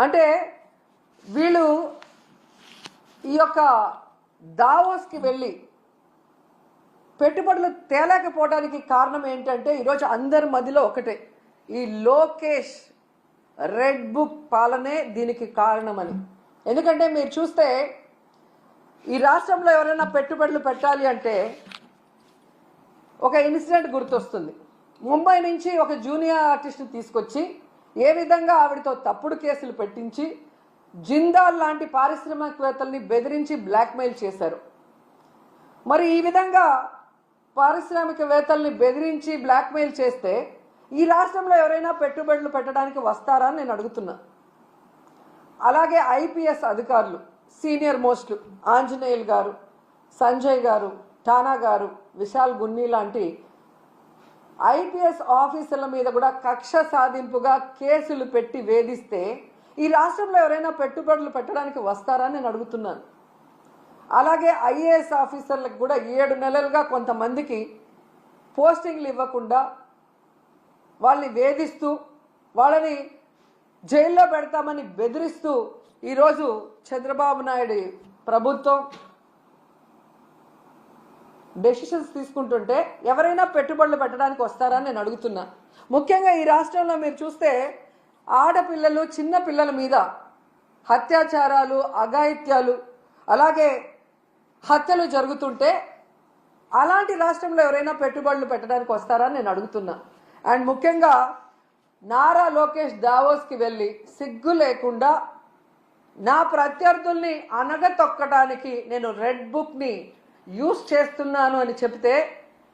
అంటే వీళ్ళు ఈ యొక్క దావోస్కి వెళ్ళి పెట్టుబడులు తేలేకపోవడానికి కారణం ఏంటంటే ఈరోజు అందరి మధ్యలో ఒకటే, ఈ లోకేష్ రెడ్ బుక్ పాలనే దీనికి కారణమని. ఎందుకంటే మీరు చూస్తే ఈ రాష్ట్రంలో ఎవరైనా పెట్టుబడులు పెట్టాలి అంటే ఒక ఇన్సిడెంట్ గుర్తొస్తుంది. ముంబై నుంచి ఒక జూనియర్ ఆర్టిస్ట్ని తీసుకొచ్చి ఏ విధంగా ఆవిడతో తప్పుడు కేసులు పెట్టించి జిందాల్ లాంటి పారిశ్రామికవేత్తల్ని బెదిరించి బ్లాక్మెయిల్ చేశారు. మరి ఈ విధంగా పారిశ్రామికవేత్తల్ని బెదిరించి బ్లాక్మెయిల్ చేస్తే ఈ రాష్ట్రంలో ఎవరైనా పెట్టుబడులు పెట్టడానికి వస్తారా అని నేను అడుగుతున్నా. అలాగే ఐపీఎస్ అధికారులు సీనియర్ మోస్ట్లు ఆంజనేయులు గారు, సంజయ్ గారు, ఠానా గారు, విశాల్ గున్ని లాంటి ఐపీఎస్ ఆఫీసర్ల మీద కూడా కక్ష సాధింపుగా కేసులు పెట్టి వేధిస్తే ఈ రాష్ట్రంలో ఎవరైనా పెట్టుబడులు పెట్టడానికి వస్తారా నేను అడుగుతున్నాను. అలాగే ఐఏఎస్ ఆఫీసర్లకు కూడా 7 నెలలుగా కొంతమందికి పోస్టింగ్లు ఇవ్వకుండా వాళ్ళని వేధిస్తూ వాళ్ళని జైల్లో పెడతామని బెదిరిస్తూ ఈరోజు చంద్రబాబు నాయుడు ప్రభుత్వం డెసిషన్స్ తీసుకుంటుంటే ఎవరైనా పెట్టుబడులు పెట్టడానికి వస్తారని నేను అడుగుతున్నా. ముఖ్యంగా ఈ రాష్ట్రంలో మీరు చూస్తే ఆడపిల్లలు, చిన్న పిల్లల మీద అత్యాచారాలు, అఘాయిత్యాలు, అలాగే హత్యలు జరుగుతుంటే అలాంటి రాష్ట్రంలో ఎవరైనా పెట్టుబడులు పెట్టడానికి వస్తారని నేను అడుగుతున్నా. అండ్ ముఖ్యంగా నారా లోకేష్ దావోస్కి వెళ్ళి సిగ్గు లేకుండా నా ప్రత్యర్థుల్ని అనగతొక్కడానికి నేను రెడ్ బుక్ని యూజ్ చేస్తున్నాను అని చెప్తే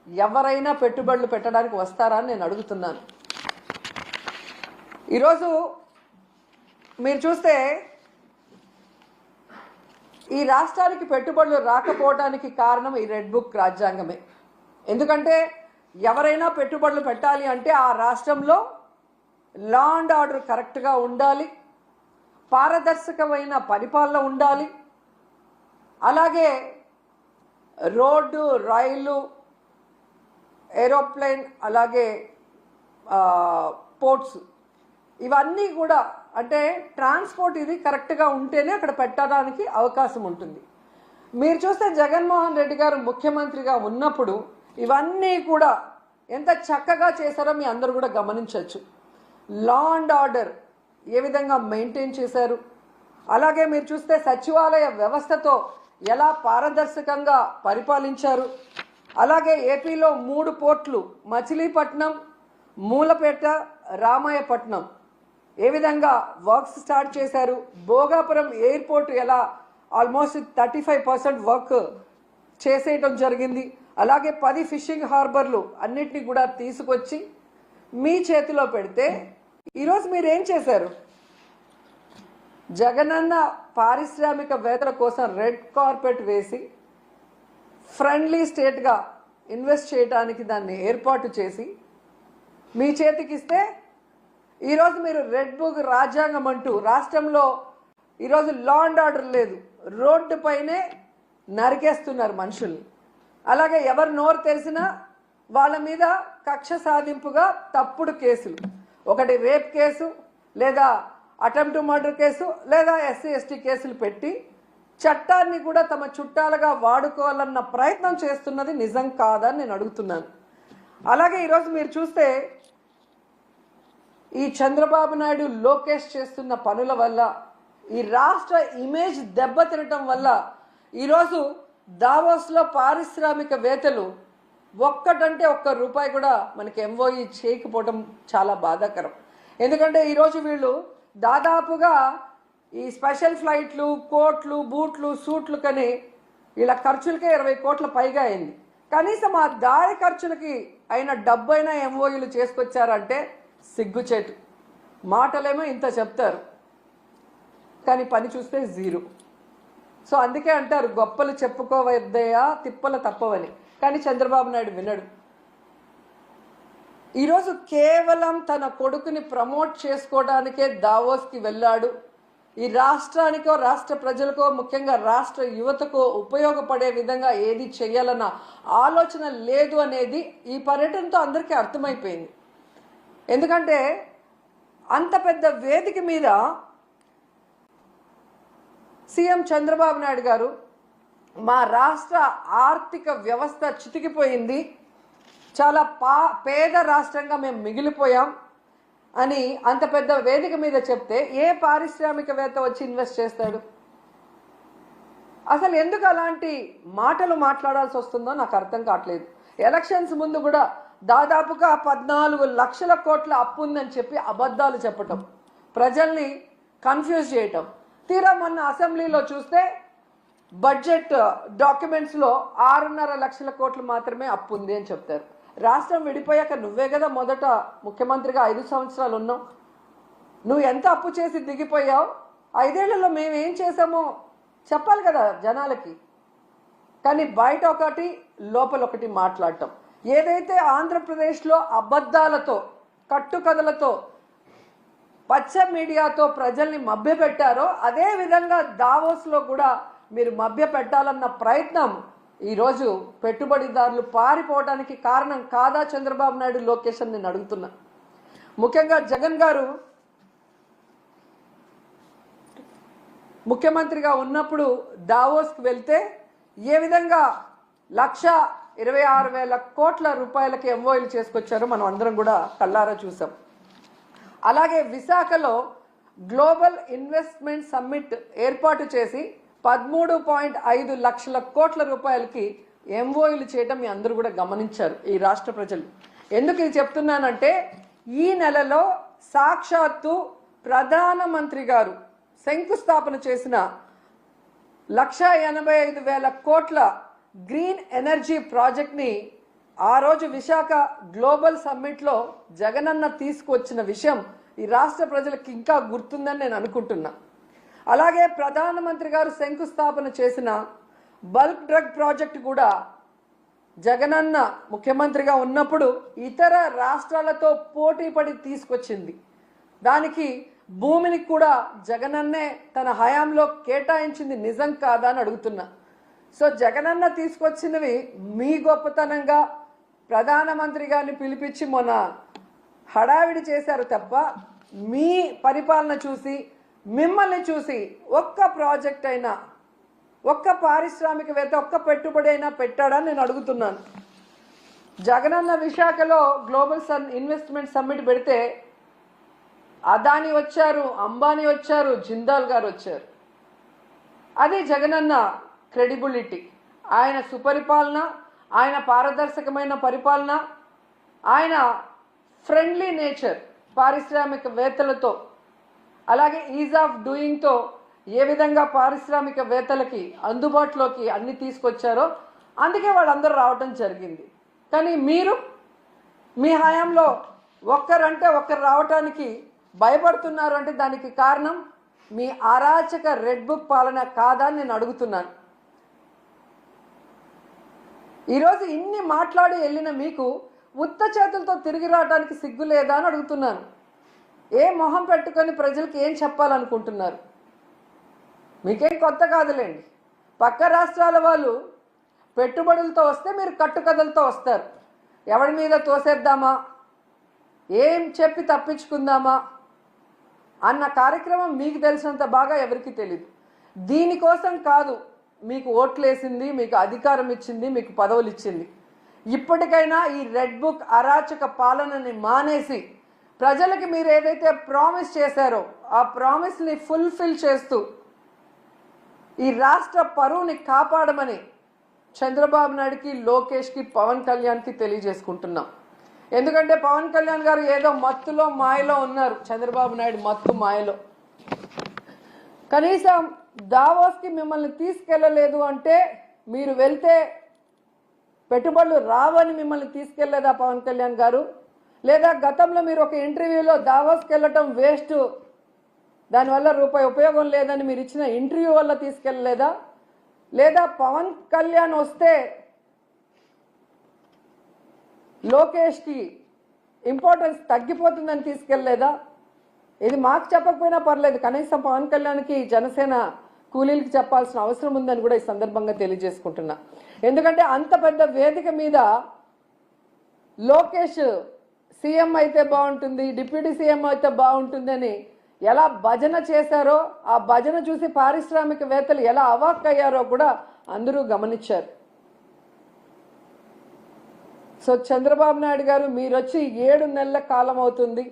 ఎవరైనా పెట్టుబడులు పెట్టడానికి వస్తారా అని నేను అడుగుతున్నాను. ఈరోజు మీరు చూస్తే ఈ రాష్ట్రానికి పెట్టుబడులు రాకపోవడానికి కారణం ఈ రెడ్ బుక్ రాజ్యాంగమే. ఎందుకంటే ఎవరైనా పెట్టుబడులు పెట్టాలి అంటే ఆ రాష్ట్రంలో లా అండ్ ఆర్డర్ కరెక్ట్గా ఉండాలి, పారదర్శకమైన పరిపాలన ఉండాలి, అలాగే రోడ్డు, రైలు, ఏరోప్లేన్, అలాగే పోర్ట్స్, ఇవన్నీ కూడా అంటే ట్రాన్స్పోర్ట్ ఇది కరెక్ట్గా ఉంటేనే అక్కడ పెట్టడానికి అవకాశం ఉంటుంది. మీరు చూస్తే జగన్మోహన్ రెడ్డి గారు ముఖ్యమంత్రిగా ఉన్నప్పుడు ఇవన్నీ కూడా ఎంత చక్కగా చేశారో మీ అందరూ కూడా గమనించవచ్చు. లా అండ్ ఆర్డర్ ఏ విధంగా మెయింటైన్ చేశారు, అలాగే మీరు చూస్తే సచివాలయ వ్యవస్థతో ఎలా పారదర్శకంగా పరిపాలించారు, అలాగే ఏపీలో 3 పోర్ట్లు మచిలీపట్నం, మూలపేట, రామాయపట్నం ఏ విధంగా వర్క్స్ స్టార్ట్ చేశారు, భోగాపురం ఎయిర్పోర్ట్ ఎలా ఆల్మోస్ట్ 35% వర్క్ చేసేయటం జరిగింది, అలాగే 10 ఫిషింగ్ హార్బర్లు అన్నిటినీ కూడా తీసుకొచ్చి మీ చేతిలో పెడితే ఈరోజు మీరు ఏం చేశారు? జగనన్న పారిశ్రామికవేత్తల కోసం రెడ్ కార్పెట్ వేసి ఫ్రెండ్లీ స్టేట్గా ఇన్వెస్ట్ చేయడానికి దాన్ని ఏర్పాటు చేసి మీ చేతికిస్తే ఈరోజు మీరు రెడ్ బుక్ రాజ్యాంగం అంటూ రాష్ట్రంలో ఈరోజు లా అండ్ ఆర్డర్ లేదు, రోడ్డు పైనే నరికేస్తున్నారు మనుషుల్ని. అలాగే ఎవరు నోరు తెరిసినా వాళ్ళ మీద కక్ష సాధింపుగా తప్పుడు కేసులు, ఒకటి రేప్ కేసు, లేదా అటెంప్ట్ మర్డర్ కేసు, లేదా ఎస్సీ ఎస్టీ కేసులు పెట్టి చట్టాన్ని కూడా తమ చుట్టాలుగా వాడుకోవాలన్న ప్రయత్నం చేస్తున్నది నిజం కాదని నేను అడుగుతున్నాను. అలాగే ఈరోజు మీరు చూస్తే ఈ చంద్రబాబు నాయుడు, లోకేష్ చేస్తున్న పనుల వల్ల ఈ రాష్ట్ర ఇమేజ్ దెబ్బతినటం వల్ల ఈరోజు దావోస్లో పారిశ్రామికవేత్తలు ఒక్కటంటే ₹1 కూడా మనకి ఎంఓఈ చేయకపోవడం చాలా బాధాకరం. ఎందుకంటే ఈరోజు వీళ్ళు దాదాపుగా ఈ స్పెషల్ ఫ్లైట్లు, కోట్లు, బూట్లు, సూట్లు కని వీళ్ళ ఖర్చులకే 20 కోట్ల పైగా అయింది. కనీసం ఆ దారి ఖర్చులకి అయిన డబ్బైనా ఎంఓఈలు చేసుకొచ్చారంటే సిగ్గుచేటు. మాటలేమో ఇంత చెప్తారు కానీ పని చూస్తే జీరో. సో అందుకే అంటారు గొప్పలు చెప్పుకోవద్దయా తిప్పలు తప్పవని. కానీ చంద్రబాబు నాయుడు వినడు. ఈరోజు కేవలం తన కొడుకుని ప్రమోట్ చేసుకోవడానికే దావోస్కి వెళ్ళాడు. ఈ రాష్ట్రానికో, రాష్ట్ర ప్రజలకో, ముఖ్యంగా రాష్ట్ర యువతకో ఉపయోగపడే విధంగా ఏది చేయాలన్న ఆలోచన లేదు అనేది ఈ పర్యటనతో అందరికీ అర్థమైపోయింది. ఎందుకంటే అంత పెద్ద వేదిక మీద సీఎం చంద్రబాబు నాయుడు గారు మా రాష్ట్ర ఆర్థిక వ్యవస్థ చితికిపోయింది, చాలా పేద రాష్ట్రంగా మేము మిగిలిపోయాం అని అంత పెద్ద వేదిక మీద చెప్తే ఏ పారిశ్రామికవేత్త వచ్చి ఇన్వెస్ట్ చేస్తాడు? అసలు ఎందుకు అలాంటి మాటలు మాట్లాడాల్సి వస్తుందో నాకు అర్థం కావట్లేదు. ఎలక్షన్స్ ముందు కూడా దాదాపుగా 14 లక్షల కోట్ల అప్పు ఉందని చెప్పి అబద్ధాలు చెప్పటం, ప్రజల్ని కన్ఫ్యూజ్ చేయటం. తీరా మొన్న అసెంబ్లీలో చూస్తే బడ్జెట్ డాక్యుమెంట్స్లో 6.5 లక్షల కోట్లు మాత్రమే అప్పు ఉంది అని చెప్తారు. రాష్ట్రం విడిపోయాక నువ్వే కదా మొదట ముఖ్యమంత్రిగా 5 సంవత్సరాలు ఉన్నావు. నువ్వు ఎంత అప్పు చేసి దిగిపోయావు, 5 ఏళ్లలో మేము ఏం చేసామో చెప్పాలి కదా జనాలకి. కానీ బయట ఒకటి లోపల ఒకటి మాట్లాడటం. ఏదైతే ఆంధ్రప్రదేశ్లో అబద్ధాలతో కట్టుకథలతో పచ్చ మీడియాతో ప్రజల్ని మభ్యపెట్టారో అదే విధంగా దావోస్లో కూడా మీరు మభ్యపెట్టాలన్న ప్రయత్నం ఈరోజు పెట్టుబడిదారులు పారిపోవడానికి కారణం కాదా చంద్రబాబు నాయుడు, లోకేష్ అని నేను అడుగుతున్నా. ముఖ్యంగా జగన్ గారు ముఖ్యమంత్రిగా ఉన్నప్పుడు దావోస్కి వెళ్తే ఏ విధంగా 1,26,000 కోట్ల రూపాయలకి ఎంఓయూలు చేసుకొచ్చారో మనం అందరం కూడా కళ్ళారా చూసాం. అలాగే విశాఖలో గ్లోబల్ ఇన్వెస్ట్మెంట్ సమ్మిట్ ఏర్పాటు చేసి 13.5 లక్షల కోట్ల రూపాయలకి ఎంఓయూలు చేయడం మీ అందరూ కూడా గమనించారు ఈ రాష్ట్ర ప్రజలు. ఎందుకు ఇది చెప్తున్నానంటే ఈ నెలలో సాక్షాత్తు ప్రధానమంత్రి గారు శంకుస్థాపన చేసిన 1,85,000 కోట్ల గ్రీన్ ఎనర్జీ ప్రాజెక్ట్ని ఆ రోజు విశాఖ గ్లోబల్ సమ్మిట్లో జగనన్న తీసుకువచ్చిన విషయం ఈ రాష్ట్ర ప్రజలకు ఇంకా గుర్తుందని నేను అనుకుంటున్నా. అలాగే ప్రధానమంత్రి గారు శంకుస్థాపన చేసిన బల్క్ డ్రగ్ ప్రాజెక్ట్ కూడా జగనన్న ముఖ్యమంత్రిగా ఉన్నప్పుడు ఇతర రాష్ట్రాలతో పోటీ పడి తీసుకొచ్చింది. దానికి భూమిని కూడా జగనన్నే తన హయాంలో కేటాయించింది నిజం కాదా అని అడుగుతున్నా. సో జగనన్న తీసుకొచ్చినవి మీ గొప్పతనంగా ప్రధానమంత్రి గారిని పిలిపించి మొన్న హడావిడి చేశారు తప్ప మీ పరిపాలన చూసి మిమ్మల్ని చూసి ఒక్క ప్రాజెక్ట్ అయినా, ఒక్క పారిశ్రామికవేత్త, ఒక్క పెట్టుబడి అయినా పెట్టాడని నేను అడుగుతున్నాను. జగనన్న విశాఖలో గ్లోబల్ ఇన్వెస్ట్మెంట్ సమ్మిట్ పెడితే అదాని వచ్చారు, అంబానీ వచ్చారు, జిందాల్ గారు వచ్చారు. అది జగనన్న క్రెడిబిలిటీ, ఆయన సుపరిపాలన, ఆయన పారదర్శకమైన పరిపాలన, ఆయన ఫ్రెండ్లీ నేచర్ పారిశ్రామికవేత్తలతో, అలాగే ఈజ్ ఆఫ్ డూయింగ్తో ఏ విధంగా పారిశ్రామికవేత్తలకి అందుబాటులోకి అన్ని తీసుకొచ్చారో అందుకే వాళ్ళందరూ రావటం జరిగింది. కానీ మీరు మీ హయాంలో ఒక్కరంటే ఒక్కరు రావటానికి భయపడుతున్నారు అంటే దానికి కారణం మీ అరాచక రెడ్ బుక్ పాలన కాదా అని నేను అడుగుతున్నాను. ఈరోజు ఇన్ని మాట్లాడి వెళ్ళిన మీకు ఉత్త చేతులతో తిరిగి రావడానికి సిగ్గు లేదా అని అడుగుతున్నాను. ఏ మొహం పెట్టుకొని ప్రజలకు ఏం చెప్పాలనుకుంటున్నారు? మీకేం కొత్త కాదులేండి. పక్క రాష్ట్రాల వాళ్ళు పెట్టుబడులతో వస్తే మీరు కట్టుకథలతో వస్తారు. ఎవరి మీద తోసేద్దామా, ఏం చెప్పి తప్పించుకుందామా అన్న కార్యక్రమం మీకు తెలిసినంత బాగా ఎవరికి తెలీదు. దీనికోసం కాదు మీకు ఓట్లేసింది, మీకు అధికారం ఇచ్చింది, మీకు పదవులు ఇచ్చింది. ఇప్పటికైనా ఈ రెడ్ బుక్ అరాచక పాలనని మానేసి ప్రజలకి మీరు ఏదైతే ప్రామిస్ చేశారో ఆ ప్రామిస్ని ఫుల్ఫిల్ చేస్తూ ఈ రాష్ట్ర పరువుని కాపాడమని చంద్రబాబు నాయుడుకి, లోకేష్కి, పవన్ కళ్యాణ్కి తెలియజేసుకుంటున్నాం. ఎందుకంటే పవన్ కళ్యాణ్ గారు ఏదో మత్తులో మాయలో ఉన్నారు, చంద్రబాబు నాయుడు మత్తు మాయలో. కనీసం దావోస్కి మిమ్మల్ని తీసుకెళ్ళలేదు అంటే మీరు వెళ్తే పెట్టుబడులు రావని మిమ్మల్ని తీసుకెళ్లేదా పవన్ కళ్యాణ్ గారు? లేదా గతంలో మీరు ఒక ఇంటర్వ్యూలో దావోస్కి వెళ్ళటం వేస్ట్, దానివల్ల రూపాయి ఉపయోగం లేదని మీరు ఇచ్చిన ఇంటర్వ్యూ వల్ల తీసుకెళ్ళలేదా? లేదా పవన్ కళ్యాణ్ వస్తే లోకేష్కి ఇంపార్టెన్స్ తగ్గిపోతుందని తీసుకెళ్ళలేదా? ఇది మాకు చెప్పకపోయినా పర్లేదు, కనీసం పవన్ కళ్యాణ్కి జనసేన కూలీలకి చెప్పాల్సిన అవసరం ఉందని కూడా ఈ సందర్భంగా తెలియజేసుకుంటున్నా. ఎందుకంటే అంత పెద్ద వేదిక మీద లోకేష్ సీఎం అయితే బాగుంటుంది, డిప్యూటీ సీఎం అయితే బాగుంటుంది అని ఎలా భజన చేశారో, ఆ భజన చూసి పారిశ్రామికవేత్తలు ఎలా అవాక్కయ్యారో కూడా అందరూ గమనించారు. సో చంద్రబాబు నాయుడు గారు మీరు వచ్చి 7 నెలల కాలం అవుతుంది.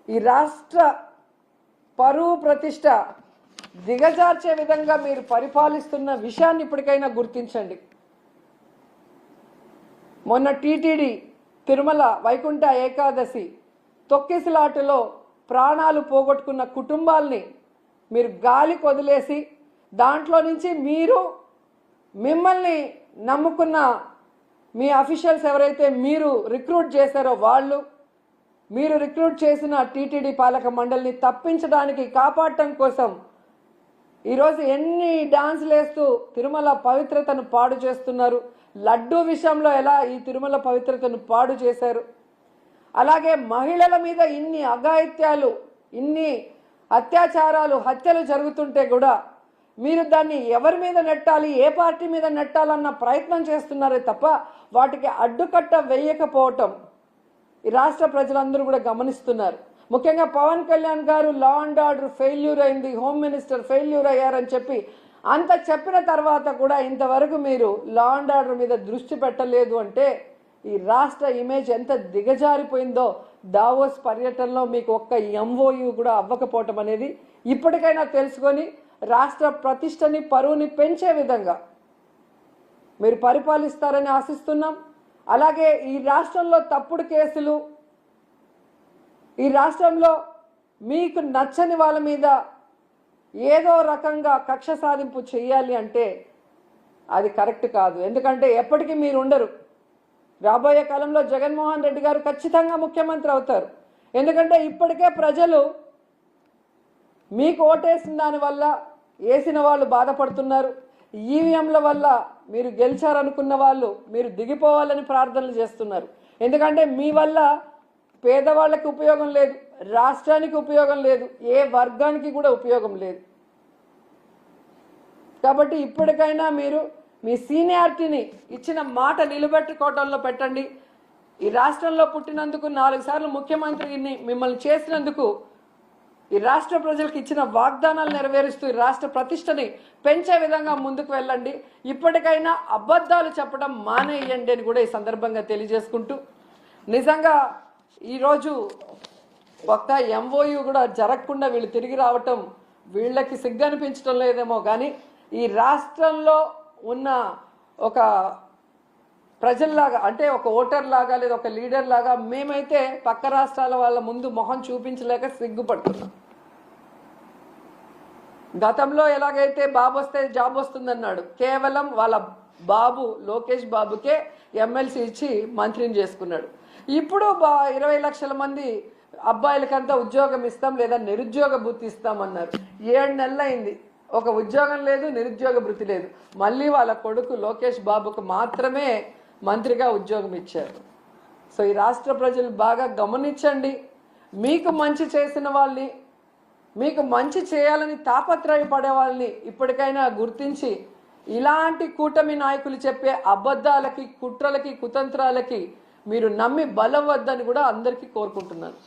ఈ రాష్ట్ర పరువు ప్రతిష్ట దిగజార్చే విధంగా మీరు పరిపాలిస్తున్న విషయాన్ని ఇప్పటికైనా గుర్తించండి. మొన్న టీటీడీ తిరుమల వైకుంఠ ఏకాదశి తొక్కిసలాటలో ప్రాణాలు పోగొట్టుకున్న కుటుంబాల్ని మీరు గాలికి వదిలేసి దాంట్లో నుంచి మిమ్మల్ని నమ్ముకున్న మీ అఫీషియల్స్ ఎవరైతే మీరు రిక్రూట్ చేశారో మీరు రిక్రూట్ చేసిన టీటీడీ పాలక మండలిని తప్పించడానికి కాపాడటం కోసం ఈరోజు ఎన్ని డాన్సులు వేస్తూ తిరుమల పవిత్రతను పాడు చేస్తున్నారు. లడ్డూ విషయంలో ఎలా ఈ తిరుమల పవిత్రతను పాడు చేశారు. అలాగే మహిళల మీద ఇన్ని అఘాయిత్యాలు, ఇన్ని అత్యాచారాలు, హత్యలు జరుగుతుంటే కూడా మీరు దాన్ని ఎవరి మీద నెట్టాలి, ఏ పార్టీ మీద నెట్టాలన్న ప్రయత్నం చేస్తున్నారే తప్ప వాటికి అడ్డుకట్ట వేయకపోవటం ఈ రాష్ట్ర ప్రజలందరూ కూడా గమనిస్తున్నారు. ముఖ్యంగా పవన్ కళ్యాణ్ గారు లా అండ్ ఆర్డర్ ఫెయిల్యూర్ అయింది, హోమ్ మినిస్టర్ ఫెయిల్యూర్ అయ్యారని చెప్పి అంత చెప్పిన తర్వాత కూడా ఇంతవరకు మీరు లా అండ్ ఆర్డర్ మీద దృష్టి పెట్టలేదు అంటే ఈ రాష్ట్ర ఇమేజ్ ఎంత దిగజారిపోయిందో దావోస్ పర్యటనలో మీకు ఒక్క ఎంఓయూ కూడా అవ్వకపోవటం అనేది ఇప్పటికైనా తెలుసుకొని రాష్ట్ర ప్రతిష్టని, పరువుని పెంచే విధంగా మీరు పరిపాలిస్తారని ఆశిస్తున్నాం. అలాగే ఈ రాష్ట్రంలో తప్పుడు కేసులు, ఈ రాష్ట్రంలో మీకు నచ్చని వాళ్ళ మీద ఏదో రకంగా కక్ష సాధింపు చేయాలి అంటే అది కరెక్ట్ కాదు. ఎందుకంటే ఎప్పటికీ మీరు ఉండరు. రాబోయే కాలంలో జగన్మోహన్ రెడ్డి గారు ఖచ్చితంగా ముఖ్యమంత్రి అవుతారు. ఎందుకంటే ఇప్పటికే ప్రజలు మీకు ఓటేసిన దానివల్ల వేసిన వాళ్ళు బాధపడుతున్నారు. ఈవీఎంల వల్ల మీరు గెలిచారనుకున్న వాళ్ళు మీరు దిగిపోవాలని ప్రార్థనలు చేస్తున్నారు. ఎందుకంటే మీ వల్ల పేదవాళ్ళకి ఉపయోగం లేదు, రాష్ట్రానికి ఉపయోగం లేదు, ఏ వర్గానికి కూడా ఉపయోగం లేదు. కాబట్టి ఇప్పటికైనా మీరు మీ సీనియారిటీని ఇచ్చిన మాట నిలబెట్టుకోవడంలో పెట్టండి. ఈ రాష్ట్రంలో పుట్టినందుకు 4 సార్లు ముఖ్యమంత్రిని మిమ్మల్ని చేసినందుకు ఈ రాష్ట్ర ప్రజలకు ఇచ్చిన వాగ్దానాలు నెరవేరుస్తూ ఈ రాష్ట్ర ప్రతిష్టని పెంచే విధంగా ముందుకు వెళ్ళండి. ఇప్పటికైనా అబద్ధాలు చెప్పడం మానేయండి అని కూడా ఈ సందర్భంగా తెలియజేసుకుంటూ, నిజంగా ఈరోజు ఒక్క ఎంఓయూ కూడా జరగకుండా వీళ్ళు తిరిగి రావటం వీళ్ళకి సిగ్గు అనిపించడం లేదేమో కానీ ఈ రాష్ట్రంలో ఉన్న ఒక ప్రజల్లాగా, అంటే ఒక ఓటర్ లాగా లేదా ఒక లీడర్ లాగా మేమైతే పక్క రాష్ట్రాల వాళ్ళ ముందు మొహం చూపించలేక సిగ్గుపడుతున్నాం. గతంలో ఎలాగైతే బాబు వస్తే జాబ్ వస్తుందన్నాడు, కేవలం వాళ్ళ బాబు లోకేష్ బాబుకే ఎమ్మెల్సీ ఇచ్చి మంత్రిని చేసుకున్నాడు. ఇప్పుడు 20 లక్షల మంది అబ్బాయిలకంతా ఉద్యోగం ఇస్తాం లేదా నిరుద్యోగ భృతి ఇస్తామన్నారు. 7 నెలలు అయింది, ఒక ఉద్యోగం లేదు, నిరుద్యోగ భృతి లేదు. మళ్ళీ వాళ్ళ కొడుకు లోకేష్ బాబుకు మాత్రమే మంత్రిగా ఉద్యోగం ఇచ్చారు. సో ఈ రాష్ట్ర ప్రజలు బాగా గమనించండి. మీకు మంచి చేసిన వాళ్ళని, మీకు మంచి చేయాలని తాపత్రయపడే వాళ్ళని ఇప్పటికైనా గుర్తించి ఇలాంటి కూటమి నాయకులు చెప్పే అబద్ధాలకి, కుట్రలకి, కుతంత్రాలకి మీరు నమ్మి బలవద్దని కూడా అందరికీ కోరుకుంటున్నాను.